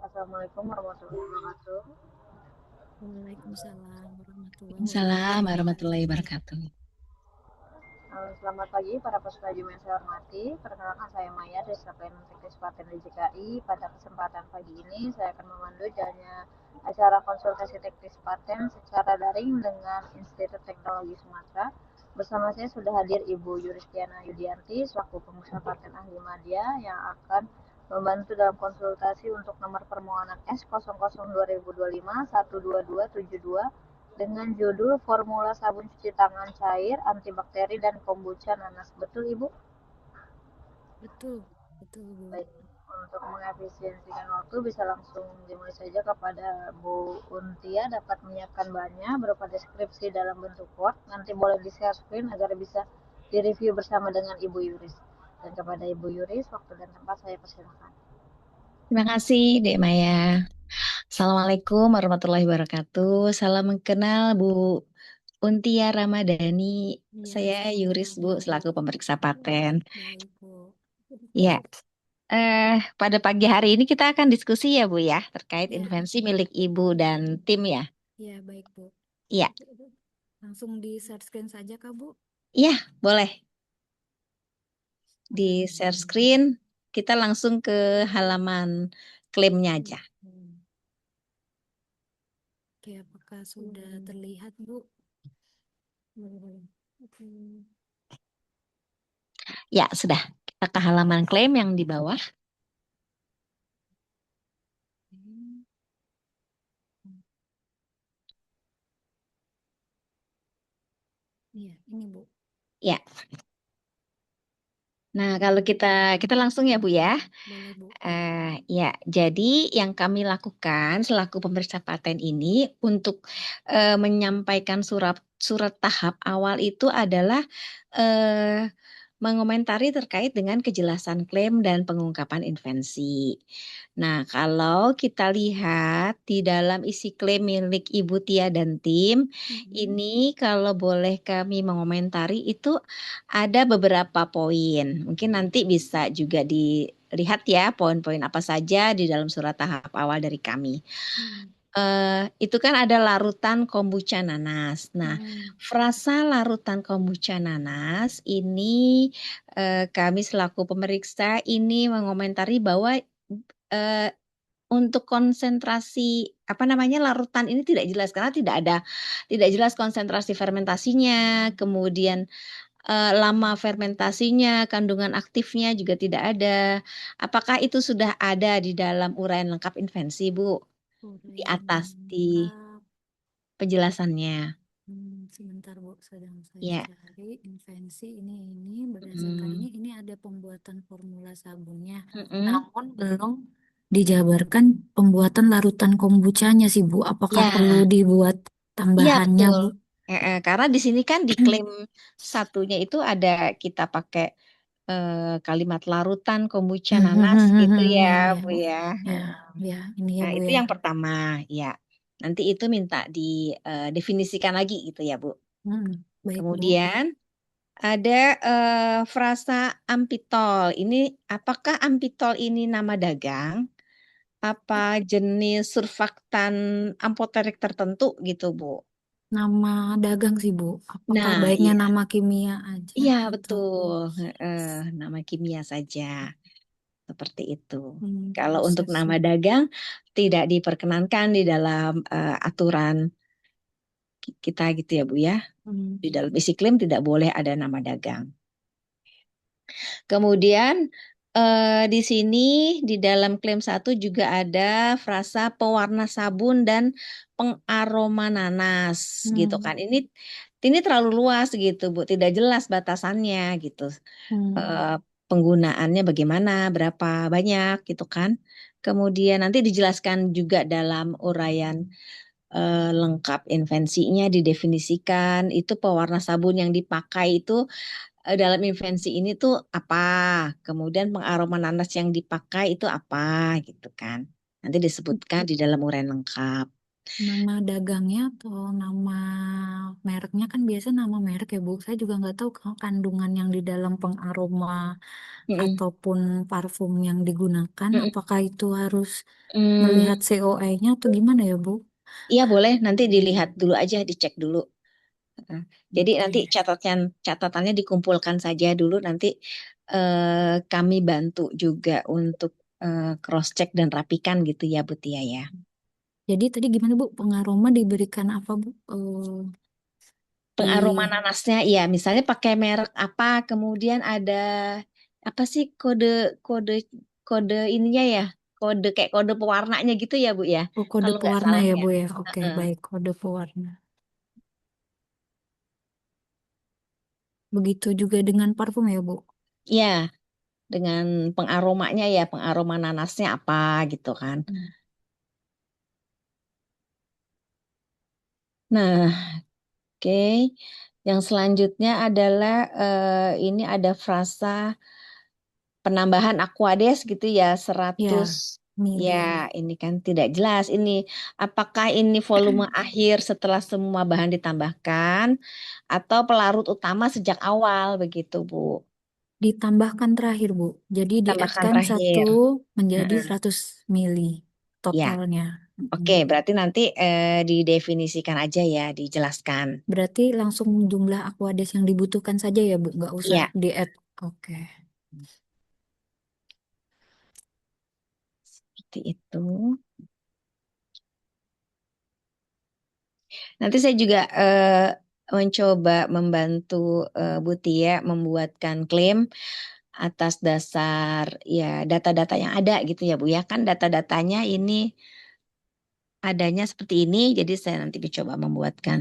Assalamualaikum warahmatullahi wabarakatuh. Waalaikumsalam warahmatullahi Waalaikumsalam wabarakatuh. warahmatullahi wabarakatuh. Selamat pagi para peserta Jumat yang saya hormati. Perkenalkan saya Maya dari Departemen Teknik Klaten DJKI. Pada kesempatan pagi ini saya akan memandu jalannya acara konsultasi teknis paten secara daring dengan Institut Teknologi Sumatera. Bersama saya sudah hadir Ibu Yuristiana Yudianti selaku pengusaha paten ahli media yang akan membantu dalam konsultasi untuk nomor permohonan S002025 12272 dengan judul Formula Sabun Cuci Tangan Cair Antibakteri dan Kombucha Nanas. Betul, Ibu? Betul, betul Bu. Baik. Untuk mengefisiensikan waktu bisa langsung dimulai saja kepada Bu Untia dapat menyiapkan bahannya berupa deskripsi dalam bentuk Word. Nanti boleh di-share screen agar bisa direview bersama dengan Ibu Yuris. Dan kepada Ibu Yuris, waktu dan tempat saya persilakan. Terima kasih, Dek Maya. Assalamualaikum warahmatullahi wabarakatuh. Salam kenal Bu Untia Ramadhani. Iya, Saya Yuris, Bu, sama-sama Bu. selaku pemeriksa paten. Baik Bu. Ya, pada pagi hari ini kita akan diskusi ya, Bu, ya, terkait Ya, invensi milik Ibu dan tim ya. ya baik Bu. Iya, Langsung di share screen saja Kak Bu. iya, boleh. Di Oke. share screen, kita langsung ke halaman klaimnya aja. Oke, apakah sudah terlihat Bu? Oke. Ya, sudah. Kita ke halaman klaim yang di bawah. Iya, ini Bu. Ya. Nah, kalau kita langsung ya, Bu, ya. Boleh Bu. Ya, jadi yang kami lakukan selaku pemeriksa paten ini untuk menyampaikan surat surat tahap awal itu adalah eh, mengomentari terkait dengan kejelasan klaim dan pengungkapan invensi. Nah, kalau kita lihat di dalam isi klaim milik Ibu Tia dan tim, ini kalau boleh kami mengomentari itu ada beberapa poin. Mungkin nanti bisa juga dilihat ya poin-poin apa saja di dalam surat tahap awal dari kami. Itu kan ada larutan kombucha nanas. Nah, frasa larutan kombucha nanas ini kami selaku pemeriksa ini mengomentari bahwa eh, untuk konsentrasi apa namanya larutan ini tidak jelas karena tidak jelas konsentrasi fermentasinya, kemudian lama fermentasinya, kandungan aktifnya juga tidak ada. Apakah itu sudah ada di dalam uraian lengkap invensi, Bu? Di Uraian atas di lengkap. penjelasannya. Sebentar Bu, sedang saya Ya. cari invensi ini berdasarkan Mm-mm. ini ada pembuatan formula sabunnya. Mm-mm. Namun belum dijabarkan pembuatan larutan kombuchanya sih Bu. Apakah perlu Ya, dibuat iya tambahannya betul. Bu? Karena di sini kan di klaim satunya itu ada kita pakai kalimat larutan kombucha nanas gitu ya, Ya, ya Bu Bu. ya. Ya, ya ini ya Nah, Bu itu ya. yang pertama, ya. Nanti itu minta didefinisikan lagi gitu ya, Bu. Baik Bu. Kemudian ada frasa ampitol. Ini apakah ampitol ini nama dagang? Apa jenis surfaktan ampoterik tertentu gitu, Bu? Nama dagang sih Bu. Apakah Nah, baiknya iya, nama kimia aja iya atau betul. Heeh, nama kimia saja seperti itu. Kalau untuk nama prosesnya? dagang tidak diperkenankan di dalam aturan kita gitu ya, Bu ya. Di Hmm. dalam isi klaim tidak boleh ada nama dagang. Kemudian di sini di dalam klaim satu juga ada frasa pewarna sabun dan pengaroma nanas gitu Hmm. kan. Ini terlalu luas gitu, Bu. Tidak jelas batasannya gitu. Hmm. Eh, Penggunaannya bagaimana, berapa banyak gitu kan. Kemudian nanti dijelaskan juga dalam uraian lengkap invensinya didefinisikan itu pewarna sabun yang dipakai itu dalam invensi ini tuh apa, kemudian pengaroma nanas yang dipakai itu apa gitu kan. Nanti disebutkan di dalam uraian lengkap. Nama dagangnya atau nama mereknya kan biasa nama merek ya Bu. Saya juga nggak tahu kandungan yang di dalam pengaroma Mm-mm. ataupun parfum yang digunakan. Mm-mm. Apakah itu harus melihat Hmm, COA-nya atau gimana ya Bu? iya boleh, nanti dilihat dulu aja, dicek dulu. Heeh. Jadi nanti Oke. catatannya dikumpulkan saja dulu, nanti kami bantu juga untuk cross check dan rapikan gitu ya Bu Tia ya. Jadi tadi gimana Bu? Pengaroma diberikan apa Bu? Pengaroma Di nanasnya, ya misalnya pakai merek apa, kemudian ada apa sih kode kode ininya ya, kode kayak kode pewarnanya gitu ya Bu ya, kode kalau nggak pewarna salah ya ya. Bu ya? Oke, Heeh. baik kode pewarna. Begitu juga dengan parfum ya Bu? Ya, dengan pengaromanya ya, pengaroma nanasnya apa gitu kan. Hmm. Nah, oke. Yang selanjutnya adalah ini ada frasa penambahan Aquades gitu ya, 100. Ya, Ya, mili. ini kan tidak jelas ini apakah ini volume akhir setelah semua bahan ditambahkan atau pelarut utama sejak awal begitu, Bu. Ditambahkan terakhir, Bu. Jadi Tambahkan di-add-kan satu terakhir. menjadi Heeh. 100 mili Ya, totalnya. oke. Mm. Berarti nanti didefinisikan aja ya, dijelaskan. Berarti langsung jumlah Aquades yang dibutuhkan saja ya, Bu. Nggak usah Iya, di-add. Oke. seperti itu. Nanti saya juga mencoba membantu Bu Tia membuatkan klaim atas dasar ya data-data yang ada gitu ya Bu ya. Kan data-datanya ini adanya seperti ini, jadi saya nanti mencoba membuatkan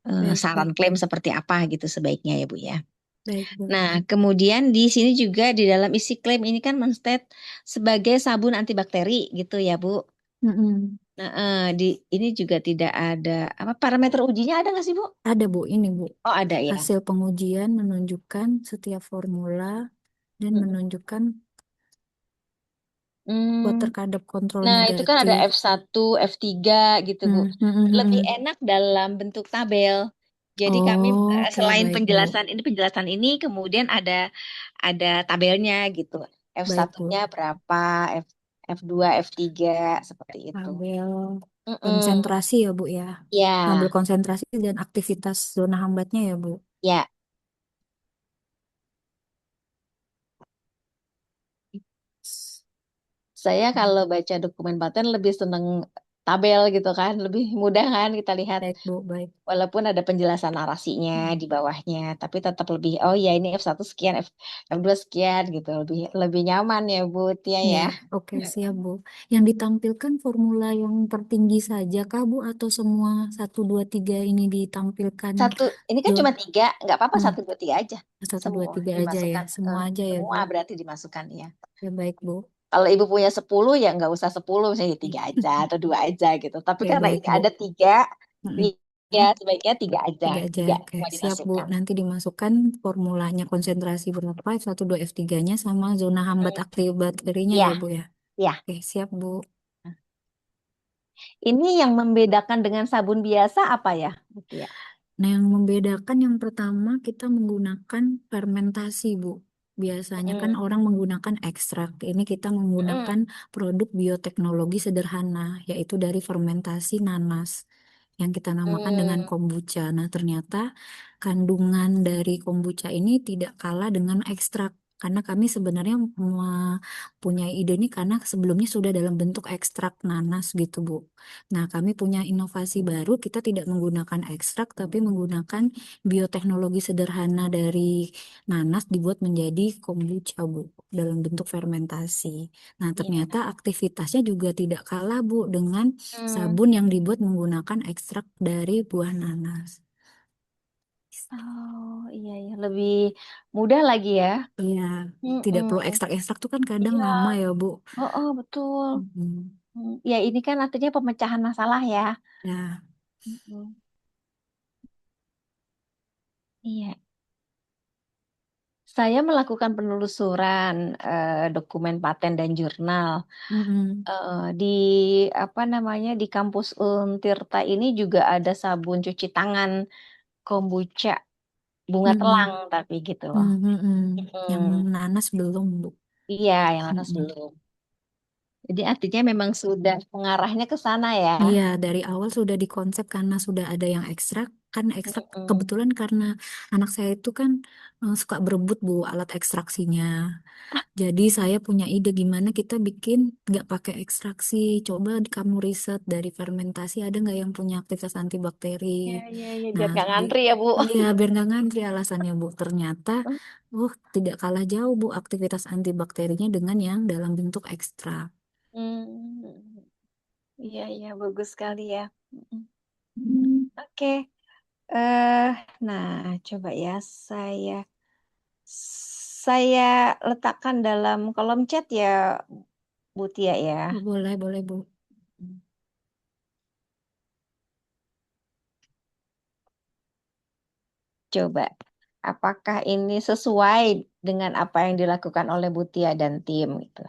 Baik, saran Bu. klaim seperti apa gitu sebaiknya ya Bu ya. Baik, Bu. Nah, kemudian di sini juga di dalam isi klaim ini kan menstate sebagai sabun antibakteri gitu ya Bu. Mm-mm. Nah, di ini juga tidak ada apa parameter ujinya ada nggak sih Bu? Ada, Bu. Ini, Bu. Oh ada ya. Hasil pengujian menunjukkan setiap formula dan Mm-mm. menunjukkan water Hmm. kadar kontrol Nah, itu kan ada negatif. F1, F3 gitu, Bu. Hmm, mm, mm, Lebih mm. enak dalam bentuk tabel. Jadi kami Oke, selain baik, Bu. penjelasan ini kemudian ada tabelnya gitu. Baik, F1-nya Bu. berapa, F F2, F3 seperti itu. Tabel Mm-mm. konsentrasi ya, Bu ya. Tabel Ya, konsentrasi dan aktivitas zona hambatnya ya, Bu. ya. Saya kalau baca dokumen paten lebih seneng tabel gitu kan, lebih mudah kan kita lihat. Baik, Bu, baik. Walaupun ada penjelasan narasinya di bawahnya, tapi tetap lebih, oh ya ini F1 sekian, F2 sekian gitu, lebih lebih nyaman ya Bu Tia Iya, ya. oke, siap, Bu. Yang ditampilkan formula yang tertinggi saja kah, Bu? Atau semua satu 2 3 ini ditampilkan? Satu, ini kan Jo, cuma tiga, nggak apa-apa hmm, satu dua tiga aja. satu 2 Semua 3 aja ya. dimasukkan, Semua aja ya, Bu. semua berarti dimasukkan ya. Ya, baik, Bu. Kalau ibu punya 10 ya nggak usah 10, misalnya tiga aja atau dua aja gitu. Tapi Oke, karena baik, ini Bu. ada tiga, Mm-mm. ya sebaiknya tiga aja, Tiga aja, tiga oke. semua Siap, Bu. dimasukkan. Nanti dimasukkan formulanya konsentrasi berapa, F1, 2 F3-nya sama zona hambat Hmm, aktif bakterinya ya, ya, Bu ya. ya. Oke, siap, Bu. Ini yang membedakan dengan sabun biasa apa ya, Bu Tia? Nah, yang membedakan yang pertama kita menggunakan fermentasi, Bu. Biasanya kan Mm, orang menggunakan ekstrak. Ini kita mm, menggunakan produk bioteknologi sederhana, yaitu dari fermentasi nanas yang kita namakan dengan mm. kombucha. Nah, ternyata kandungan dari kombucha ini tidak kalah dengan ekstrak. Karena kami sebenarnya punya ide ini karena sebelumnya sudah dalam bentuk ekstrak nanas gitu, Bu. Nah, kami punya inovasi baru, kita tidak menggunakan ekstrak, tapi menggunakan bioteknologi sederhana dari nanas dibuat menjadi kombucha, Bu, dalam bentuk fermentasi. Nah, ternyata Iya. aktivitasnya juga tidak kalah, Bu, dengan Hmm. sabun yang dibuat menggunakan ekstrak dari buah nanas. Oh iya ya, lebih mudah lagi ya. Iya, tidak perlu Mm-mm. ekstrak-ekstrak tuh kan kadang Iya, lama ya, Bu. oh, oh, betul. Mm. Ya ini kan artinya pemecahan masalah ya. Ya, Mm-mm. Iya, Saya melakukan penelusuran dokumen paten dan jurnal. Mm-mm. Di apa namanya di kampus Untirta ini juga ada sabun cuci tangan kombucha bunga telang Mm-mm. tapi gitu loh. Mm-mm. Yang Hmm, nanas belum, Bu. iya, yang atas Mm-mm. belum. Jadi artinya memang sudah mengarahnya ke sana ya. Iya, dari awal sudah dikonsep karena sudah ada yang ekstrak. Kan ekstrak Mm-mm. kebetulan karena anak saya itu kan suka berebut, Bu, alat ekstraksinya. Jadi saya punya ide gimana kita bikin nggak pakai ekstraksi. Coba kamu riset dari fermentasi ada nggak yang punya aktivitas antibakteri. Ya, ya, ya, Nah, biar nggak di, ngantri ya, Bu. iya biar nggak ngantri alasannya, Bu. Ternyata, tidak kalah jauh, Bu, aktivitas antibakterinya dengan yang dalam bentuk ekstrak. Hmm, iya, iya, bagus sekali ya. Mm-mm. Hmm. Oke, eh, nah coba ya saya saya letakkan dalam kolom chat ya, Bu Tia ya. Oh, boleh, boleh, Bu. Coba, apakah ini sesuai dengan apa yang dilakukan oleh Bu Tia dan tim gitu?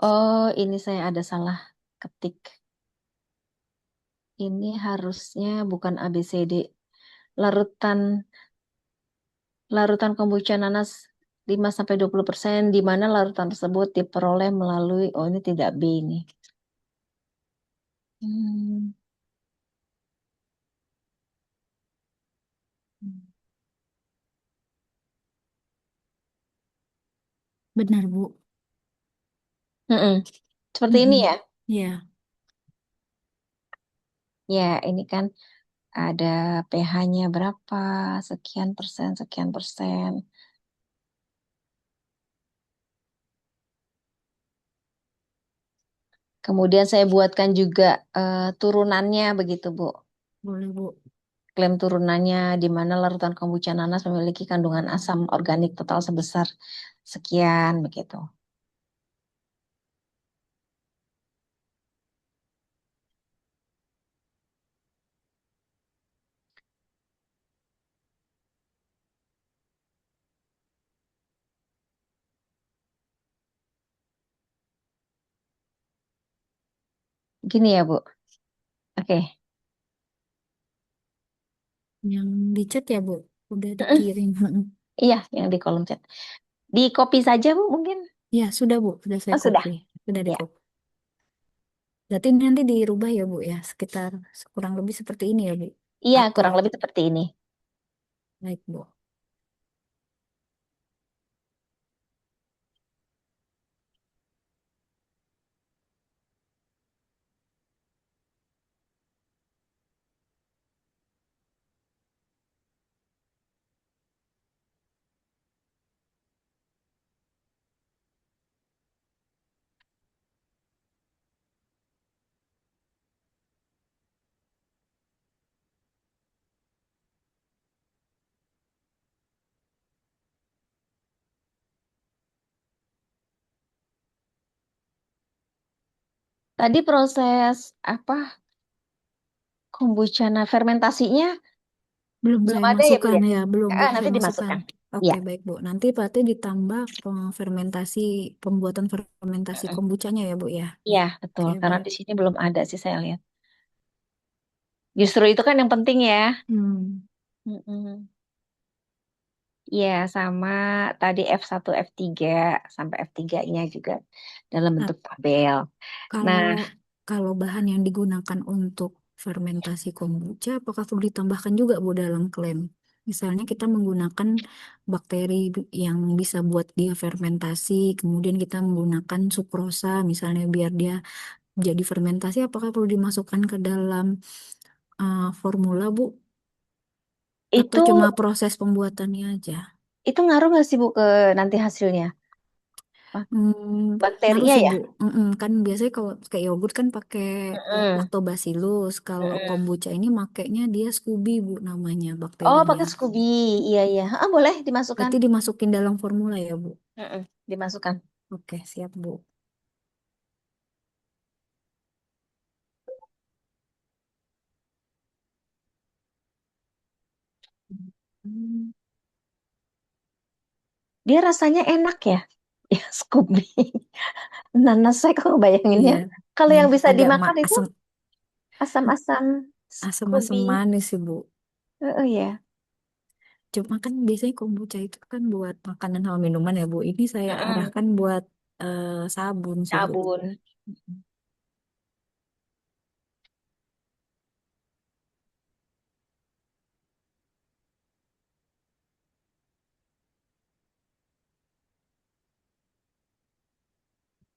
Oh, ini saya ada salah ketik. Ini harusnya bukan ABCD. Larutan larutan kombucha nanas 5-20%, di mana larutan tersebut diperoleh melalui, oh ini tidak B ini. Hmm. Benar, Bu. Mm-mm. Seperti ini Mm-mm. ya. Ya, Ya, ini kan ada pH-nya berapa, sekian persen. Kemudian saya buatkan juga turunannya begitu, Bu. boleh, Bu. Klaim turunannya di mana larutan kombucha nanas memiliki kandungan asam organik total sebesar sekian begitu. Gini ya, Bu. Oke. Yang di chat ya, Bu. Udah Mm-mm. dikirim. Iya, yang di kolom chat. Di copy saja, Bu, mungkin. Ya, sudah, Bu. Sudah saya Oh, sudah. copy. Sudah di Ya. copy. Berarti nanti dirubah ya, Bu, ya. Sekitar kurang lebih seperti ini ya, Bu. Iya, Atau, kurang lebih seperti ini. baik, Bu. Tadi proses apa kombucha fermentasinya Belum belum saya ada ya, Bu masukkan ya? ya. Belum, Bu. Nanti Saya masukkan. dimasukkan. Oke, Ya. baik, Bu. Nanti berarti ditambah fermentasi, pembuatan fermentasi Mm-mm. kombuchanya ya, Bu, ya. Iya, betul. Oke, Karena baik. di sini belum ada sih saya lihat. Justru itu kan yang penting ya. Hmm. Mm-mm. Iya, sama tadi F1, F3 sampai F3-nya juga dalam Nah, bentuk tabel. Nah, kalau kalau bahan yang digunakan untuk fermentasi kombucha, apakah perlu ditambahkan juga, Bu, dalam klaim? Misalnya kita menggunakan bakteri yang bisa buat dia fermentasi, kemudian kita menggunakan sukrosa, misalnya biar dia jadi fermentasi, apakah perlu dimasukkan ke dalam formula, Bu? Atau itu cuma proses pembuatannya aja? itu ngaruh nggak sih Bu ke nanti hasilnya? Wah, Ngaruh bakterinya sih, ya? Bu. Kan biasanya kalau kayak yogurt kan pakai Mm-mm. lactobacillus. Kalau Mm-mm. kombucha ini makainya dia Scooby, Bu, namanya Oh, bakterinya. pakai Scooby. Iya, iya. Ah, boleh dimasukkan. Berarti dimasukin dalam formula ya, Bu? Mm-mm. Dimasukkan. Oke, siap, Bu. Hmm, Dia rasanya enak ya. Ya, Scoby. Nanas saya kalau iya, bayanginnya. Kalau yang bisa agak dimakan itu asam, asam-asam asam-asam Scoby. manis sih, Bu. Oh ya. Cuma kan biasanya kombucha itu kan buat makanan sama minuman ya, Bu. Ini saya Mm-mm. arahkan buat sabun sih, Bu. Sabun.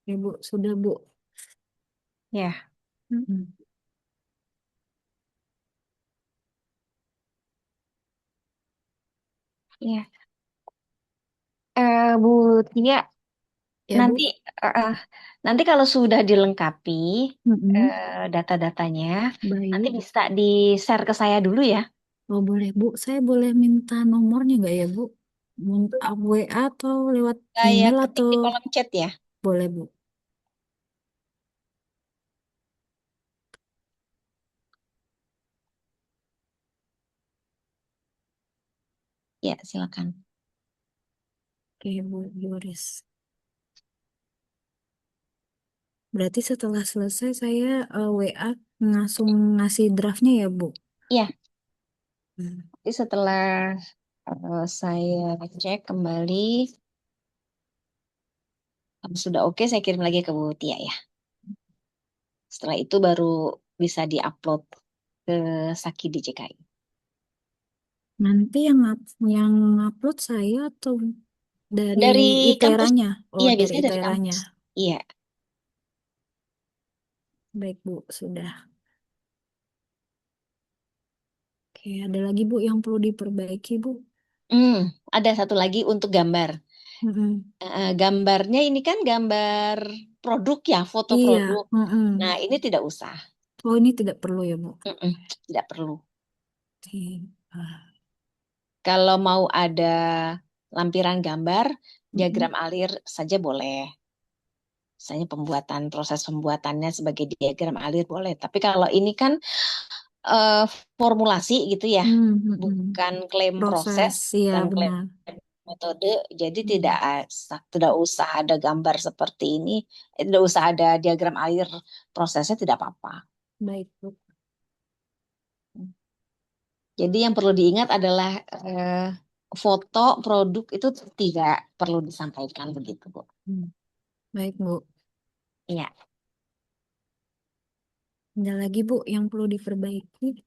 Ya, Bu, sudah, Bu. Ya, Mm-mm. ya. Bu Tia, Ya, nanti Bu. eh, nanti kalau sudah dilengkapi Mm-mm. data-datanya, nanti Baik. bisa di-share ke saya dulu ya. Oh, boleh, Bu. Saya boleh minta nomornya nggak ya, Bu? WA atau lewat Saya email ketik atau di kolom chat ya. boleh, Bu? Ya, silakan. Oke, Bu Yoris. Berarti setelah selesai saya WA langsung ngasih draftnya ya, Bu? Iya, Hmm. nanti setelah saya cek kembali, kalau sudah oke, saya kirim lagi ke Bu Tia ya. Setelah itu baru bisa diupload ke Saki DJKI. Nanti yang upload saya atau dari Dari kampus, iteranya? Oh, iya dari biasanya dari iteranya. kampus. Iya. Baik, Bu, sudah. Oke, ada lagi, Bu, yang perlu diperbaiki, Bu? Hmm, ada satu lagi untuk gambar. Mm-mm. Gambarnya ini kan gambar produk ya, foto Iya. produk. Nah, Mm-mm. ini tidak usah. Oh, ini tidak perlu ya, Bu? Mm-mm, tidak perlu. Oke. Ah, Kalau mau ada lampiran gambar, mm-mm. diagram alir saja boleh. Misalnya proses pembuatannya sebagai diagram alir boleh. Tapi kalau ini kan eh, formulasi gitu ya, Mm-mm. bukan klaim proses, Proses, ya bukan klaim benar. metode. Jadi Mm. tidak usah ada gambar seperti ini, tidak usah ada diagram alir prosesnya tidak apa-apa. Baik, Bu. Jadi yang perlu diingat adalah foto produk itu tidak perlu disampaikan begitu, Bu. Hmm. Baik, Bu. Iya, Ada lagi, Bu, yang perlu diperbaiki?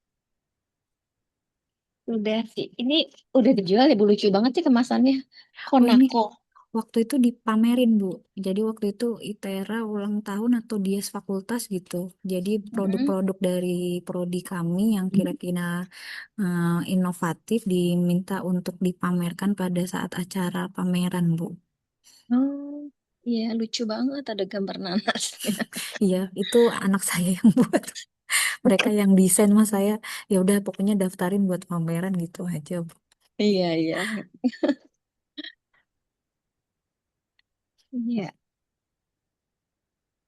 udah sih. Ini udah dijual ya, Bu. Lucu banget sih kemasannya. Oh, ini Konako. waktu itu dipamerin, Bu. Jadi waktu itu ITERA ulang tahun atau Dies Fakultas gitu. Jadi Mm-mm. produk-produk dari prodi kami yang kira-kira inovatif diminta untuk dipamerkan pada saat acara pameran, Bu. Oh, iya lucu banget ada gambar nanasnya. Iya, itu anak saya yang buat. Mereka yang desain mas saya, ya udah pokoknya daftarin buat pameran gitu aja, Bu. Iya, iya. Iya.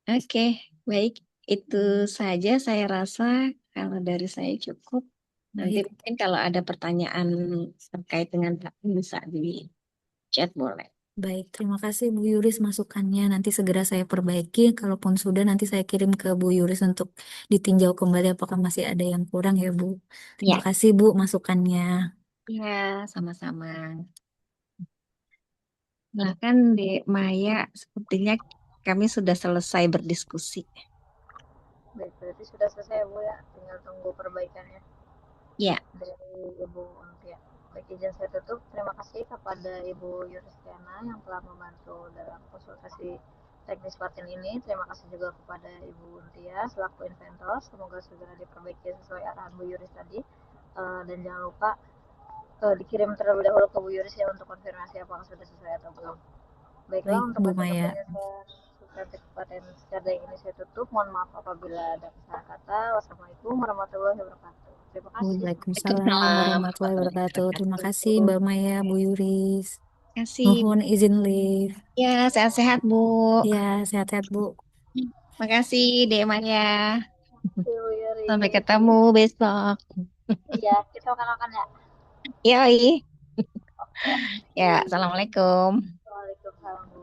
Oke, baik. Itu saja saya rasa kalau dari saya cukup. Nanti Baik, mungkin kalau ada pertanyaan terkait dengan Pak bisa di chat boleh. baik. Terima kasih Bu Yuris masukannya. Nanti segera saya perbaiki. Kalaupun sudah, nanti saya kirim ke Bu Yuris untuk ditinjau kembali apakah masih ada yang kurang ya, Bu. Terima Ya, kasih, Bu, masukannya. iya, sama-sama. Nah, kan Dek Maya, sepertinya kami sudah selesai berdiskusi. Baik, berarti sudah selesai ya Bu ya, tinggal tunggu perbaikannya Ya, dari Ibu Untia. Baik, izin saya tutup. Terima kasih kepada Ibu Yuristiana yang telah membantu dalam konsultasi teknis paten ini. Terima kasih juga kepada Ibu Untia selaku inventor. Semoga segera diperbaiki sesuai arahan Bu Yuris tadi. Dan jangan lupa dikirim terlebih dahulu ke Bu Yuris ya untuk konfirmasi apakah sudah sesuai atau belum. Baiklah, Baik, untuk Bu acara Maya. penjelasan substantif paten secara ini saya tutup. Mohon maaf apabila ada kesalahan kata. Wassalamualaikum warahmatullahi wabarakatuh. Terima kasih. Sampai Waalaikumsalam jumpa. Waalaikumsalam warahmatullahi warahmatullahi wabarakatuh. Terima kasih wabarakatuh. Mbak Maya, Bu Yuris. Terima kasih. Nuhun izin live. Ya, sehat-sehat, Bu. Ya, sehat-sehat, Bu. Makasih, Dek Maya. See you, Sampai Yuri. ketemu besok. Iya, kita makan-makan ya. Yoi. Ya, assalamualaikum. Waalaikumsalam.